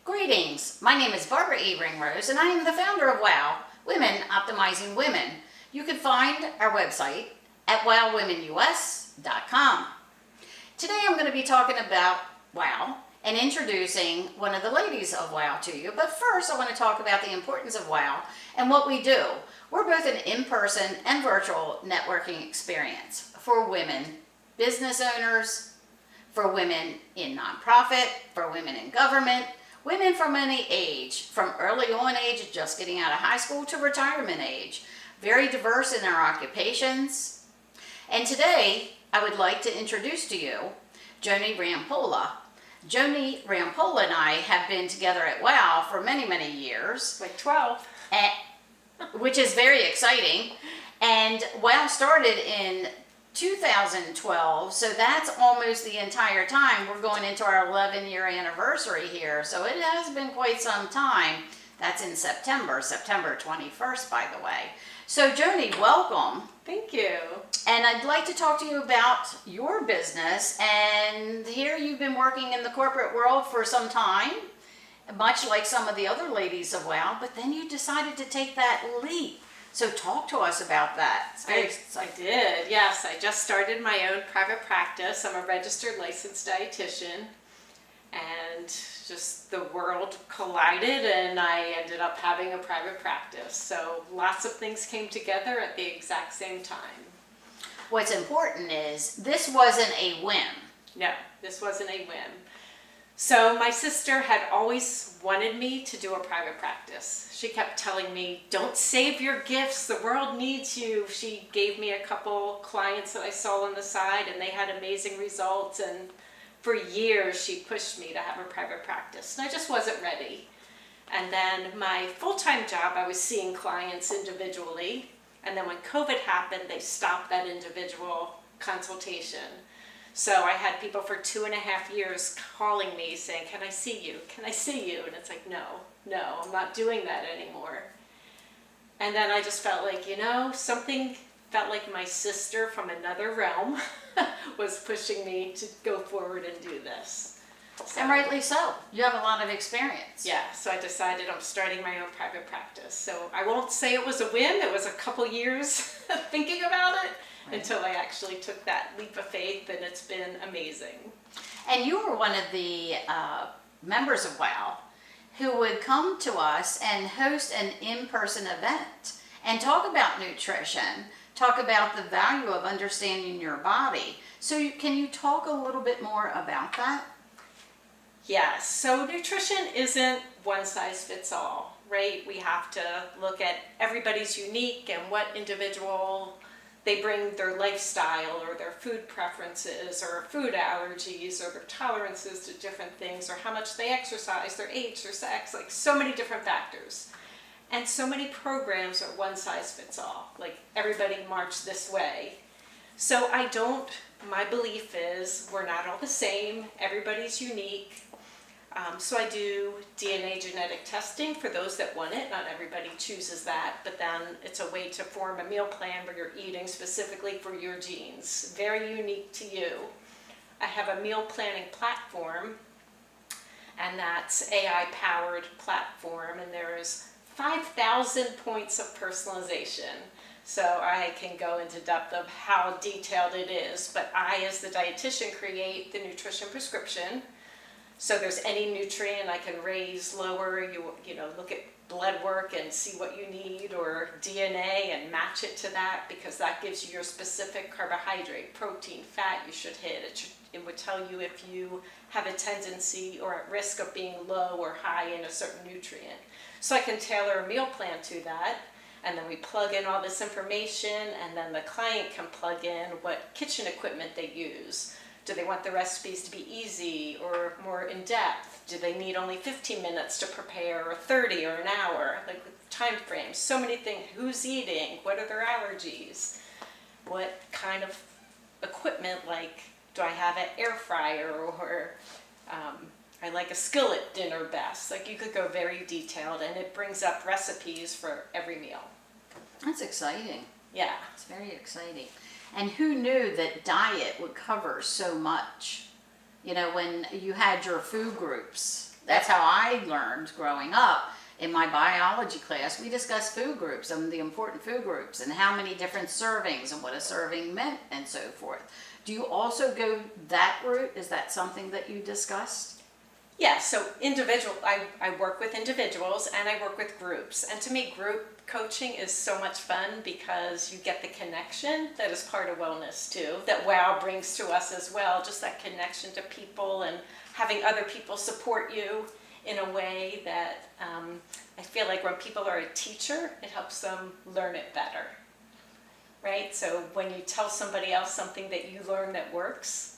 Greetings, my name is Barbara Ringrose and I am the founder of WOW, Women Optimizing Women. You can find our website at wowwomenus.com. Today I'm going to be talking about WOW and introducing one of the ladies of WOW to you. But first I want to talk about the importance of WOW and what we do. We're both an in-person and virtual networking experience for women, business owners, for women in nonprofit, for women in government, women from any age, from early on age, just getting out of high school, to retirement age. Very diverse in our occupations. And today, I would like to introduce to you Joni Rampolla. Joni Rampolla and I have been together at WOW for many, many years. Like 12. Which is very exciting. And WOW started in 2012, so that's almost the entire time. We're going into our 11-year anniversary here, so it has been quite some time. That's in September 21st, by the way. So Joni, welcome. Thank you. And I'd like to talk to you about your business. And here you've been working in the corporate world for some time, much like some of the other ladies of WOW, but then you decided to take that leap. So talk to us about that. I did, yes. I just started my own private practice. I'm a registered licensed dietitian, and just the world collided and I ended up having a private practice. So lots of things came together at the exact same time. What's important is this wasn't a whim. No, this wasn't a whim. So my sister had always wanted me to do a private practice. She kept telling me, don't save your gifts, the world needs you. She gave me a couple clients that I saw on the side and they had amazing results, and for years she pushed me to have a private practice and I just wasn't ready. And then my full-time job, I was seeing clients individually, and then when COVID happened, they stopped that individual consultation. So I had people for 2.5 years calling me saying, can I see you? Can I see you? And it's like, no, I'm not doing that anymore. And then I just felt like, something felt like my sister from another realm was pushing me to go forward and do this. And rightly so. You have a lot of experience. Yeah, so I decided I'm starting my own private practice. So I won't say it was a whim. It was a couple years thinking about it. Right. Until I actually took that leap of faith, and it's been amazing. And you were one of the members of WOW who would come to us and host an in-person event and talk about nutrition, talk about the value of understanding your body. So can you talk a little bit more about that? Yes, so nutrition isn't one size fits all, right? We have to look at everybody's unique and what individual they bring, their lifestyle or their food preferences or food allergies or their tolerances to different things, or how much they exercise, their age, their sex, like so many different factors. And so many programs are one size fits all, like everybody march this way. So my belief is we're not all the same, everybody's unique. So I do DNA genetic testing for those that want it. Not everybody chooses that, but then it's a way to form a meal plan where you're eating specifically for your genes. Very unique to you. I have a meal planning platform, and that's AI-powered platform, and there's 5,000 points of personalization. So I can go into depth of how detailed it is, but I, as the dietitian, create the nutrition prescription. So there's any nutrient I can raise, lower, you look at blood work and see what you need, or DNA and match it to that, because that gives you your specific carbohydrate, protein, fat you should hit. It would tell you if you have a tendency or at risk of being low or high in a certain nutrient. So I can tailor a meal plan to that, and then we plug in all this information, and then the client can plug in what kitchen equipment they use. Do they want the recipes to be easy or more in-depth? Do they need only 15 minutes to prepare, or 30 or an hour? Like with time frames, so many things. Who's eating? What are their allergies? What kind of equipment, like do I have an air fryer, or I like a skillet dinner best? Like you could go very detailed, and it brings up recipes for every meal. That's exciting. Yeah. It's very exciting. And who knew that diet would cover so much? When you had your food groups. That's how I learned growing up. In my biology class, we discussed food groups and the important food groups and how many different servings and what a serving meant and so forth. Do you also go that route? Is that something that you discussed? Yeah, so I work with individuals and I work with groups. And to me, group coaching is so much fun because you get the connection that is part of wellness too, that WOW brings to us as well, just that connection to people and having other people support you in a way that I feel like when people are a teacher, it helps them learn it better, right? So when you tell somebody else something that you learn that works,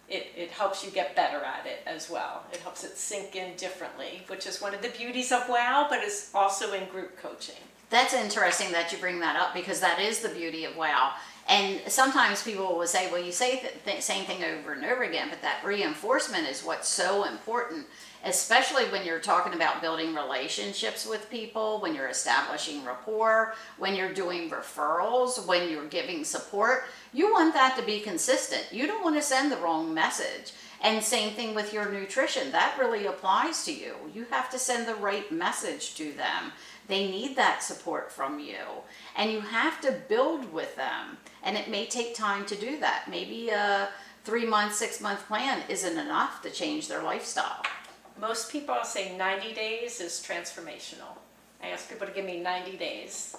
it helps you get better at it as well. It helps it sink in differently, which is one of the beauties of WOW, but is also in group coaching. That's interesting that you bring that up because that is the beauty of WOW. And sometimes people will say, well, you say the same thing over and over again, but that reinforcement is what's so important, especially when you're talking about building relationships with people, when you're establishing rapport, when you're doing referrals, when you're giving support. You want that to be consistent. You don't want to send the wrong message. And same thing with your nutrition. That really applies to you. You have to send the right message to them. They need that support from you. And you have to build with them. And it may take time to do that. Maybe a 3-month, 6-month plan isn't enough to change their lifestyle. Most people say 90 days is transformational. I ask people to give me 90 days.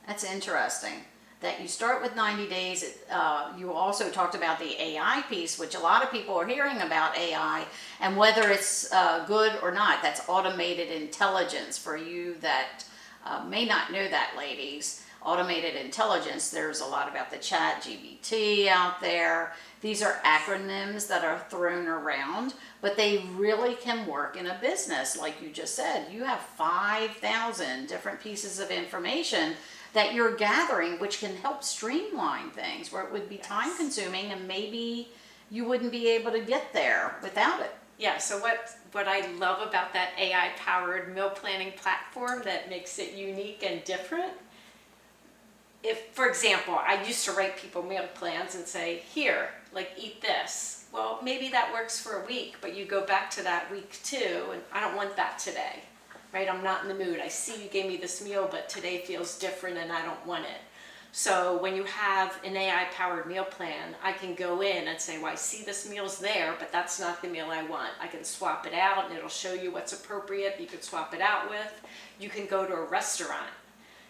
That's interesting. That you start with 90 days. You also talked about the AI piece, which a lot of people are hearing about AI and whether it's good or not. That's automated intelligence. For you that may not know that, ladies, automated intelligence, there's a lot about the chat GBT out there. These are acronyms that are thrown around, but they really can work in a business. Like you just said, you have 5,000 different pieces of information that you're gathering, which can help streamline things where it would be time consuming and maybe you wouldn't be able to get there without it. Yeah, so what I love about that AI powered meal planning platform that makes it unique and different, if, for example, I used to write people meal plans and say, here, like eat this. Well, maybe that works for a week, but you go back to that week too, and I don't want that today. Right? I'm not in the mood. I see you gave me this meal, but today feels different and I don't want it. So when you have an AI-powered meal plan, I can go in and say, well, I see this meal's there, but that's not the meal I want. I can swap it out and it'll show you what's appropriate. You can swap it out with. You can go to a restaurant.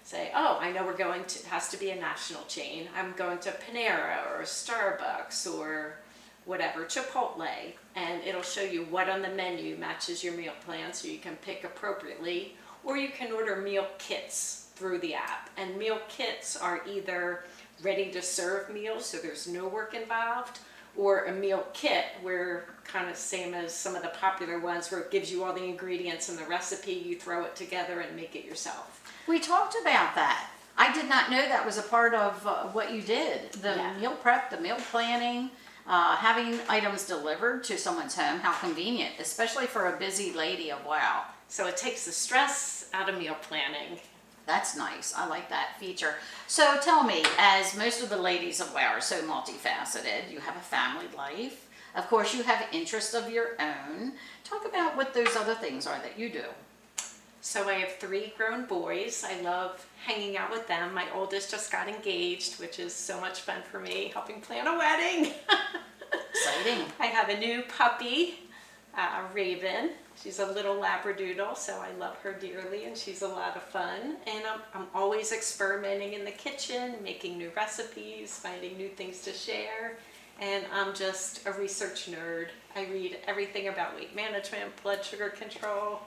Say, oh, I know we're going to, it has to be a national chain. I'm going to Panera or Starbucks or whatever, Chipotle, and it'll show you what on the menu matches your meal plan so you can pick appropriately, or you can order meal kits through the app. And meal kits are either ready to serve meals, so there's no work involved, or a meal kit where kind of same as some of the popular ones where it gives you all the ingredients and the recipe, you throw it together and make it yourself. We talked about that. I did not know that was a part of what you did. The meal prep, the meal planning, having items delivered to someone's home, how convenient, especially for a busy lady of WOW. So it takes the stress out of meal planning. That's nice. I like that feature. So tell me, as most of the ladies of WOW are so multifaceted, you have a family life. Of course, you have interests of your own. Talk about what those other things are that you do. So I have 3 grown boys. I love hanging out with them. My oldest just got engaged, which is so much fun for me, helping plan a wedding. Exciting. I have a new puppy, Raven. She's a little Labradoodle, so I love her dearly, and she's a lot of fun. And I'm always experimenting in the kitchen, making new recipes, finding new things to share. And I'm just a research nerd. I read everything about weight management, blood sugar control.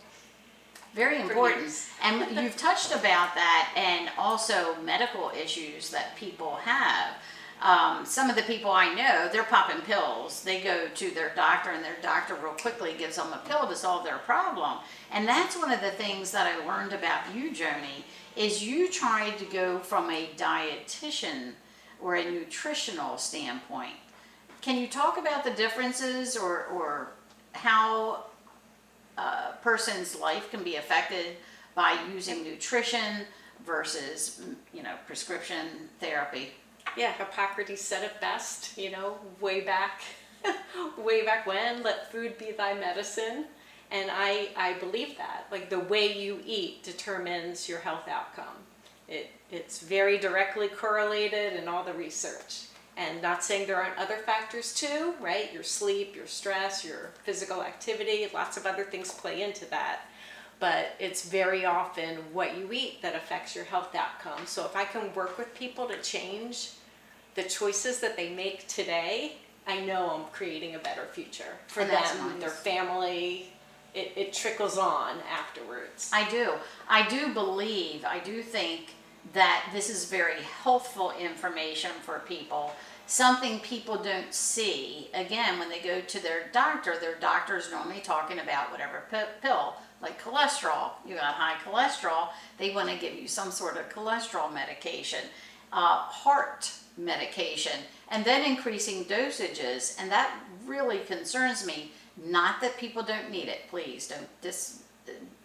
Very important. And you've touched about that and also medical issues that people have. Some of the people I know, they're popping pills. They go to their doctor and their doctor real quickly gives them a pill to solve their problem. And that's one of the things that I learned about you, Joni, is you tried to go from a dietitian or a nutritional standpoint. Can you talk about the differences or how a person's life can be affected by using nutrition versus, prescription therapy? Yeah, Hippocrates said it best, way back when, let food be thy medicine. And I believe that. Like the way you eat determines your health outcome. It's very directly correlated in all the research. And not saying there aren't other factors too, right? Your sleep, your stress, your physical activity, lots of other things play into that. But it's very often what you eat that affects your health outcome. So if I can work with people to change the choices that they make today, I know I'm creating a better future for And them, that's nice. their family. It trickles on afterwards. I do. I do think that this is very helpful information for people. Something people don't see. Again, when they go to their doctor's normally talking about whatever pill, like cholesterol. You got high cholesterol, they want to give you some sort of cholesterol medication, heart medication, and then increasing dosages. And that really concerns me. Not that people don't need it. Please don't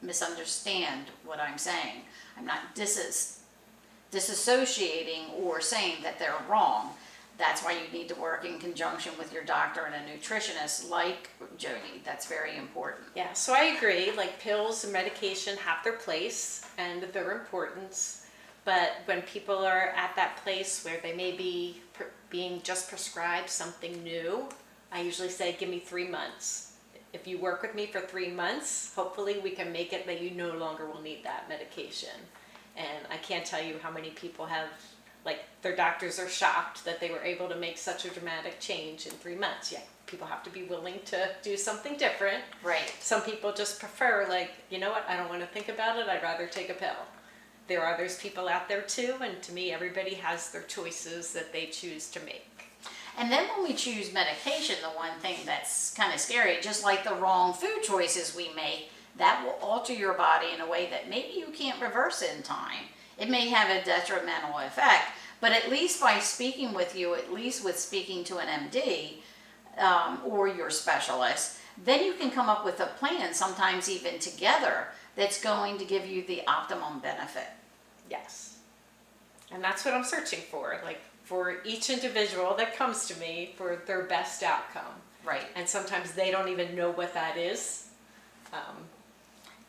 misunderstand what I'm saying. I'm not disassociating or saying that they're wrong. That's why you need to work in conjunction with your doctor and a nutritionist like Joni. That's very important. Yeah, so I agree. Like pills and medication have their place and their importance. But when people are at that place where they may be being just prescribed something new, I usually say, give me 3 months. If you work with me for 3 months, hopefully we can make it that you no longer will need that medication. And I can't tell you how many people have, like, their doctors are shocked that they were able to make such a dramatic change in 3 months. Yeah, people have to be willing to do something different. Right. Some people just prefer, like, you know what, I don't want to think about it, I'd rather take a pill. There are those people out there too, and to me, everybody has their choices that they choose to make. And then when we choose medication, the one thing that's kind of scary, just like the wrong food choices we make, that will alter your body in a way that maybe you can't reverse in time. It may have a detrimental effect, but at least by speaking with you, at least with speaking to an MD or your specialist, then you can come up with a plan, sometimes even together, that's going to give you the optimum benefit. Yes. And that's what I'm searching for, like for each individual that comes to me for their best outcome. Right. And sometimes they don't even know what that is.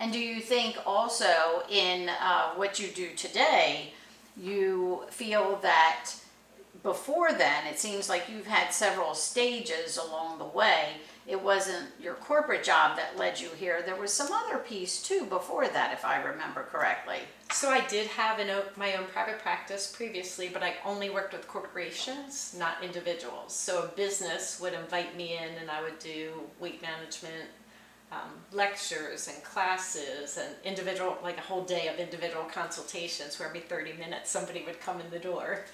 And do you think also in what you do today, you feel that before then, it seems like you've had several stages along the way. It wasn't your corporate job that led you here. There was some other piece too before that, if I remember correctly. So I did have my own private practice previously, but I only worked with corporations, not individuals. So a business would invite me in and I would do weight management lectures and classes and individual, like a whole day of individual consultations where every 30 minutes somebody would come in the door.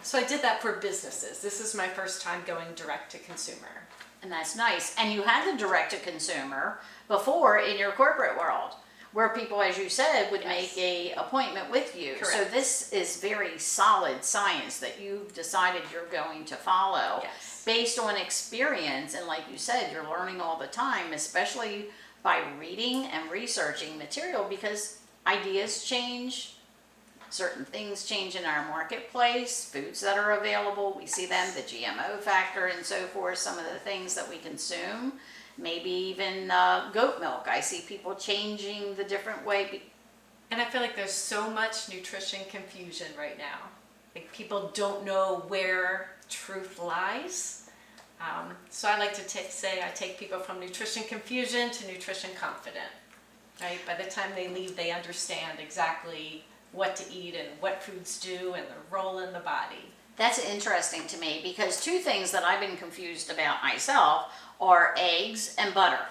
So I did that for businesses. This is my first time going direct to consumer. And that's nice. And you had the direct to consumer before in your corporate world, where people, as you said, would Yes. make a appointment with you. Correct. So this is very solid science that you've decided you're going to follow. Yes. Based on experience, and like you said, you're learning all the time, especially by reading and researching material, because ideas change, certain things change in our marketplace, foods that are available, we see them, the GMO factor and so forth, some of the things that we consume, maybe even goat milk. I see people changing the different way. And I feel like there's so much nutrition confusion right now. Like people don't know where truth lies. So I like to say I take people from nutrition confusion to nutrition confident. Right? By the time they leave, they understand exactly what to eat and what foods do and their role in the body. That's interesting to me because two things that I've been confused about myself are eggs and butter.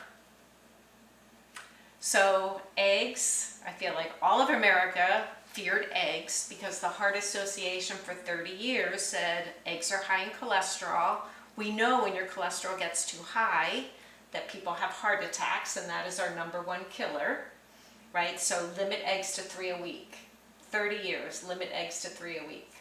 So eggs, I feel like all of America feared eggs because the Heart Association for 30 years said eggs are high in cholesterol. We know when your cholesterol gets too high that people have heart attacks, and that is our #1 killer, right? So limit eggs to 3 a week. 30 years, limit eggs to 3 a week.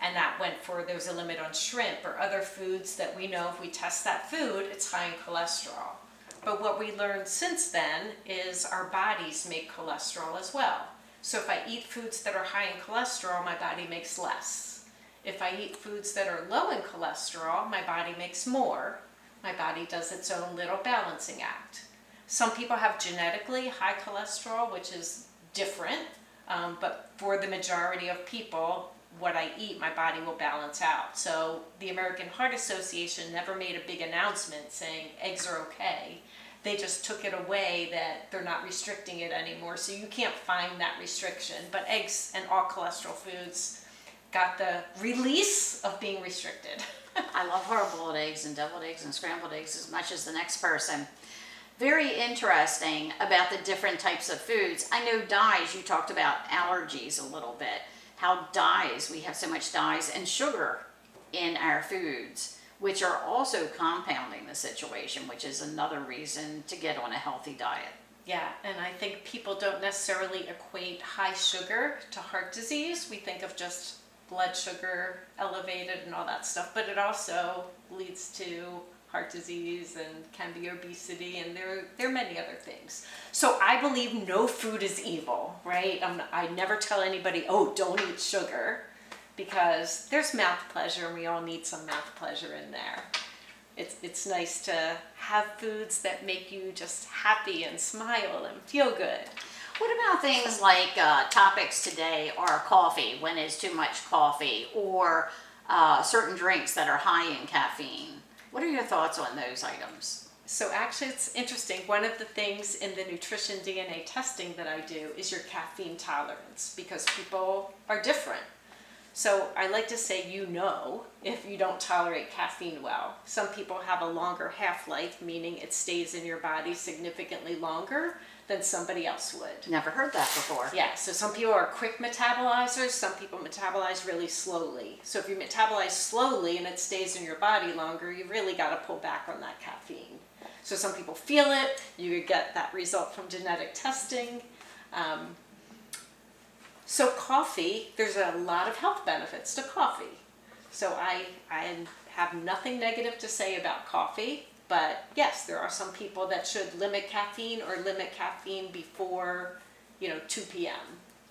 And that went for, there was a limit on shrimp or other foods that we know if we test that food, it's high in cholesterol. But what we learned since then is our bodies make cholesterol as well. So if I eat foods that are high in cholesterol, my body makes less. If I eat foods that are low in cholesterol, my body makes more. My body does its own little balancing act. Some people have genetically high cholesterol, which is different, but for the majority of people, what I eat, my body will balance out. So the American Heart Association never made a big announcement saying eggs are okay. They just took it away that they're not restricting it anymore. So you can't find that restriction. But eggs and all cholesterol foods got the release of being restricted. I love hard-boiled eggs and deviled eggs and scrambled eggs as much as the next person. Very interesting about the different types of foods. I know dyes, you talked about allergies a little bit. How dyes, we have so much dyes and sugar in our foods, which are also compounding the situation, which is another reason to get on a healthy diet. Yeah, and I think people don't necessarily equate high sugar to heart disease. We think of just blood sugar elevated and all that stuff, but it also leads to heart disease and can be obesity, and there are many other things. So I believe no food is evil, right? I never tell anybody, oh, don't eat sugar, because there's mouth pleasure, and we all need some mouth pleasure in there. It's nice to have foods that make you just happy and smile and feel good. What about things like topics today are coffee, when is too much coffee, or certain drinks that are high in caffeine? What are your thoughts on those items? So actually it's interesting. One of the things in the nutrition DNA testing that I do is your caffeine tolerance, because people are different. So I like to say, if you don't tolerate caffeine well. Some people have a longer half-life, meaning it stays in your body significantly longer than somebody else would. Never heard that before. Yeah, so some people are quick metabolizers, some people metabolize really slowly. So if you metabolize slowly and it stays in your body longer, you really got to pull back on that caffeine. So some people feel it, you get that result from genetic testing. So coffee, there's a lot of health benefits to coffee. So I have nothing negative to say about coffee. But yes, there are some people that should limit caffeine or limit caffeine before, 2 p.m.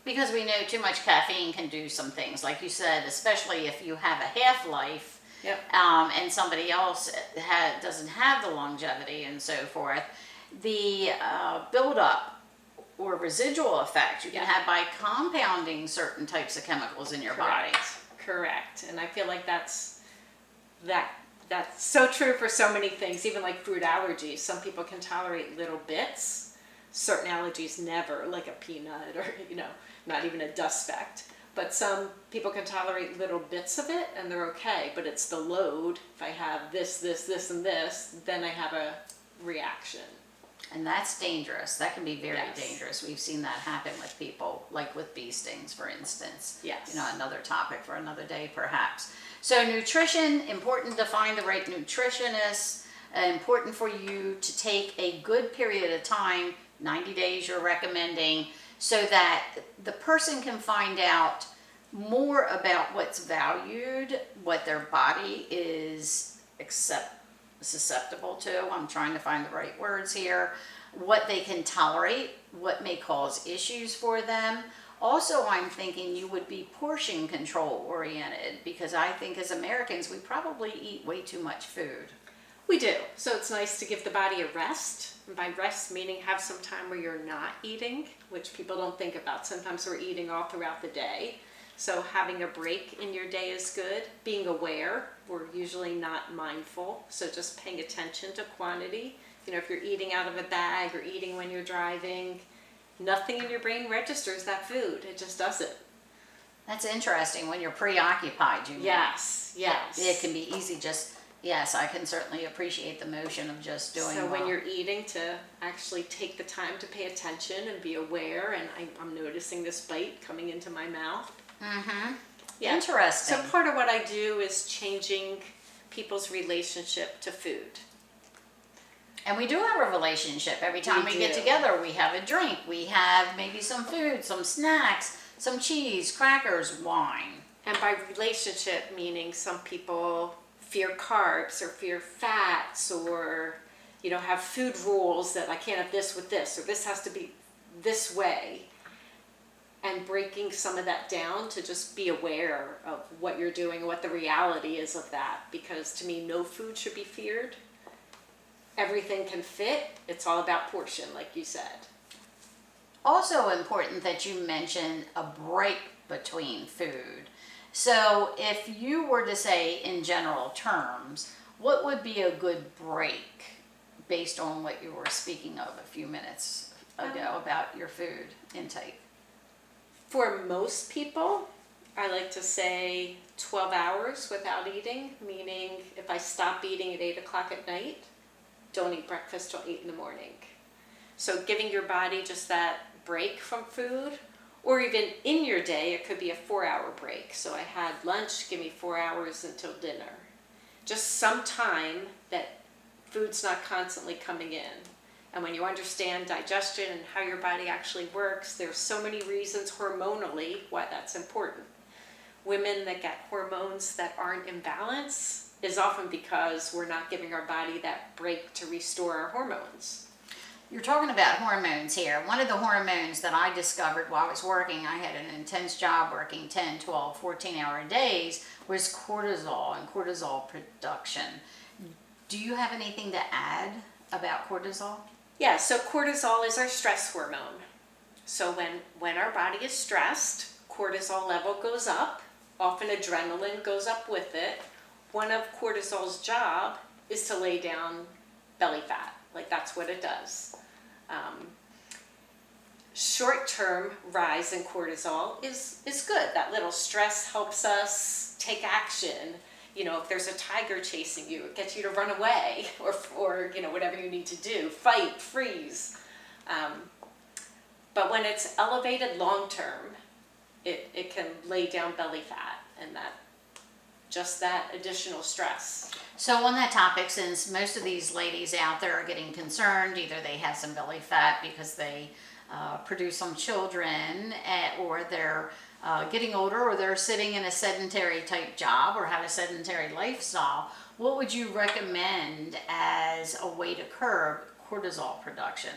Because we know too much caffeine can do some things, like you said, especially if you have a half-life. Yep. And somebody else doesn't have the longevity and so forth. The buildup or residual effect you can have by compounding certain types of chemicals in your body. Correct. And I feel like that's so true for so many things, even like food allergies. Some people can tolerate little bits. Certain allergies never, like a peanut or, not even a dust speck. But some people can tolerate little bits of it and they're okay. But it's the load. If I have this, and this, then I have a reaction. And that's dangerous. That can be very dangerous. We've seen that happen with people, like with bee stings, for instance. Yes. Another topic for another day, perhaps. So nutrition, important to find the right nutritionist, important for you to take a good period of time, 90 days you're recommending, so that the person can find out more about what's valued, what their body is susceptible to. I'm trying to find the right words here. What they can tolerate, what may cause issues for them. Also, I'm thinking you would be portion control oriented, because I think as Americans, we probably eat way too much food. We do. So it's nice to give the body a rest. And by rest, meaning have some time where you're not eating, which people don't think about. Sometimes we're eating all throughout the day. So having a break in your day is good. Being aware, we're usually not mindful. So just paying attention to quantity. If you're eating out of a bag or eating when you're driving, nothing in your brain registers that food. It just doesn't. That's interesting. When you're preoccupied, you mean. Yes. It can be easy yes, I can certainly appreciate the motion of just doing So when you're eating, to actually take the time to pay attention and be aware, and I'm noticing this bite coming into my mouth. Mm-hmm. Yeah. Interesting. So part of what I do is changing people's relationship to food. And we do have a relationship. Every time we get together, we have a drink. We have maybe some food, some snacks, some cheese, crackers, wine. And by relationship, meaning some people fear carbs or fear fats, or have food rules that I can't have this with this, or this has to be this way. And breaking some of that down to just be aware of what you're doing and what the reality is of that. Because to me, no food should be feared. everything can fit. It's all about portion, like you said. Also important that you mention a break between food. So if you were to say in general terms, what would be a good break based on what you were speaking of a few minutes ago about your food intake? For most people, I like to say 12 hours without eating, meaning if I stop eating at 8 o'clock at night, don't eat breakfast till 8 in the morning. So giving your body just that break from food, or even in your day, it could be a 4-hour break. So I had lunch, give me 4 hours until dinner. Just some time that food's not constantly coming in. And when you understand digestion and how your body actually works, there's so many reasons hormonally why that's important. Women that get hormones that aren't in balance is often because we're not giving our body that break to restore our hormones. You're talking about hormones here. One of the hormones that I discovered while I was working, I had an intense job working 10, 12, 14-hour days, was cortisol and cortisol production. Do you have anything to add about cortisol? Yeah, so cortisol is our stress hormone. So when our body is stressed, cortisol level goes up. Often adrenaline goes up with it. One of cortisol's job is to lay down belly fat. Like that's what it does. Short-term rise in cortisol is good. That little stress helps us take action. You know, if there's a tiger chasing you, it gets you to run away or you know, whatever you need to do, fight, freeze. But when it's elevated long-term, it can lay down belly fat and that additional stress. So on that topic, since most of these ladies out there are getting concerned, either they have some belly fat because they produce some children, or they're getting older, or they're sitting in a sedentary type job or have a sedentary lifestyle, what would you recommend as a way to curb cortisol production?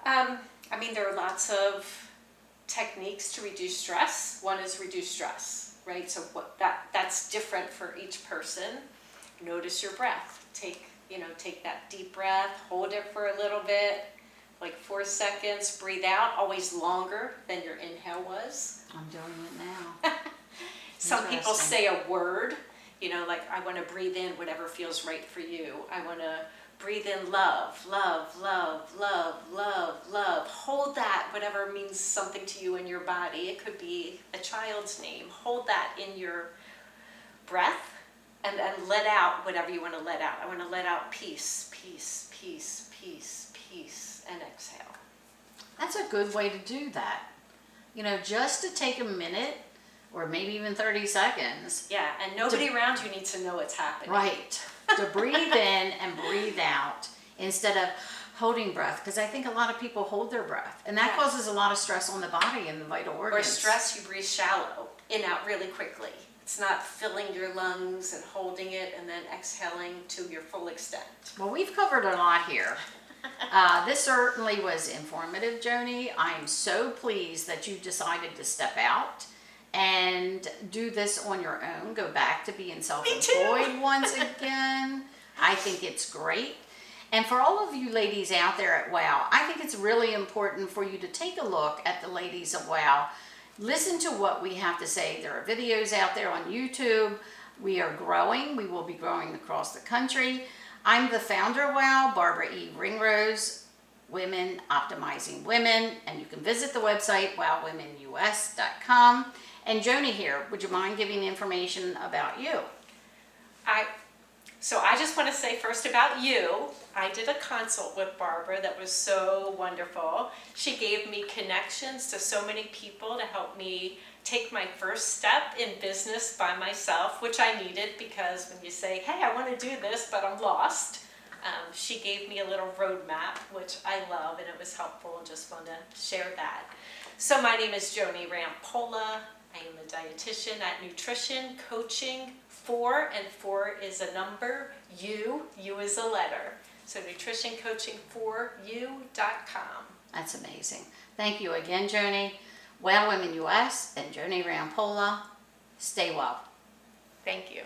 I mean, there are lots of techniques to reduce stress. One is reduce stress, right? So that's different for each person. Notice your breath. Take that deep breath, hold it for a little bit, like 4 seconds, breathe out, always longer than your inhale was. I'm doing it now. Some people say a word, like I want to breathe in whatever feels right for you. I want to breathe in love, love, love, love, love, love. Hold that, whatever means something to you in your body. It could be a child's name. Hold that in your breath and then let out whatever you want to let out. I want to let out peace, peace, peace, peace, peace, and exhale. That's a good way to do that. Just to take a minute or maybe even 30 seconds. Yeah, and nobody around you needs to know what's happening. Right. To breathe in and breathe out instead of holding breath, because I think a lot of people hold their breath, and that causes a lot of stress on the body and the vital organs. Or stress, you breathe shallow, in, out really quickly. It's not filling your lungs and holding it and then exhaling to your full extent. Well, we've covered a lot here. This certainly was informative, Joni. I'm so pleased that you decided to step out and do this on your own. Go back to being self-employed once again. I think it's great. And for all of you ladies out there at WOW, I think it's really important for you to take a look at the ladies of WOW. Listen to what we have to say. There are videos out there on YouTube. We are growing. We will be growing across the country. I'm the founder of WOW, Barbara E. Ringrose, Women Optimizing Women, and you can visit the website wowwomenus.com. And Joni here, would you mind giving information about you? So I just want to say first about you. I did a consult with Barbara that was so wonderful. She gave me connections to so many people to help me take my first step in business by myself, which I needed, because when you say, hey, I want to do this, but I'm lost, she gave me a little roadmap, which I love, and it was helpful, and just want to share that. So my name is Joni Rampolla. I am a dietitian at Nutrition Coaching 4, and 4 is a number, U is a letter. So nutritioncoaching4u.com. That's amazing. Thank you again, Joni. WOW Women US and Joni Rampolla. Stay well. Thank you.